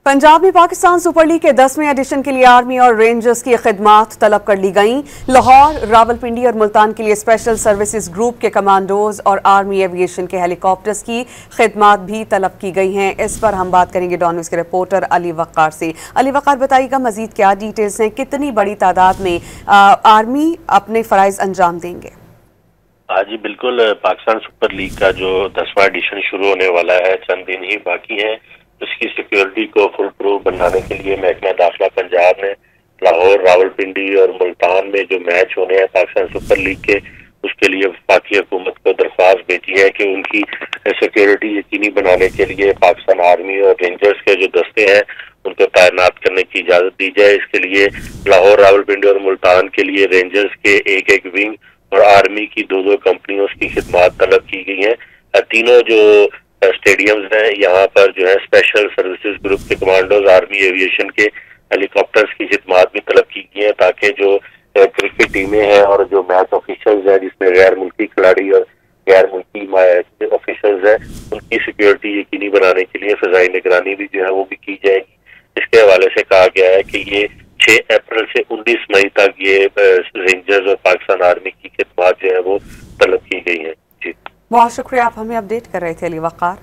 पंजाब में Pakistan super league के 10वें एडिशन के लिए आर्मी और रेंजर्स की खिदमात तलब कर ली गईं। लाहौर, रावलपिंडी और मुल्तान के लिए स्पेशल सर्विसेज ग्रुप के कमांडोज और आर्मी एविएशन के हेलीकॉप्टर्स की खिदमात भी तलब की गई हैं। इस पर हम बात करेंगे डॉन न्यूज़ के रिपोर्टर अली वक़ार से। अली वक़ार, बताइएगा मजीद क्या डिटेल्स हैं, कितनी बड़ी तादाद में आर्मी अपने फ़राइज़ अंजाम देंगे? हाँ जी बिल्कुल, पाकिस्तान सुपर लीग का जो 10वां एडिशन शुरू होने वाला है, चंद दिन ही बाकी हैं। उसकी सिक्योरिटी को फुल प्रूफ बनाने के लिए महकमा दाखिला पंजाब ने लाहौर, रावलपिंडी और मुल्तान में जो मैच होने हैं पाकिस्तान सुपर लीग के, उसके लिए वफाकी हुकूमत को दरख्वास्त भेजी है कि उनकी सिक्योरिटी यकीनी बनाने के लिए पाकिस्तान आर्मी और रेंजर्स के जो दस्ते हैं उनको तैनात करने की इजाजत दी जाए। इसके लिए लाहौर, रावलपिंडी और मुल्तान के लिए रेंजर्स के एक एक विंग और आर्मी की दो कंपनियों की खिदमात तलब की गई हैं। तीनों जो स्टेडियम्स हैं यहाँ पर जो है स्पेशल सर्विसेज ग्रुप के कमांडोज, आर्मी एविएशन के हेलीकॉप्टर्स की खिदमात भी तलब की गई हैं, ताकि जो क्रिकेट टीमें हैं और जो मैच ऑफिशियल्स हैं जिसमें गैर मुल्की खिलाड़ी और गैर मुल्की ऑफिशियल्स हैं, उनकी सिक्योरिटी यकीनी बनाने के लिए फजाई निगरानी भी जो है वो भी की जाएगी। इसके हवाले से कहा गया है कि ये 6 अप्रैल से 19 मई तक ये रेंजर्स और पाकिस्तान आर्मी की खिदमात जो है वो तलब की गई है। जी बहुत शुक्रिया, आप हमें अपडेट कर रहे थे अली वक़ार।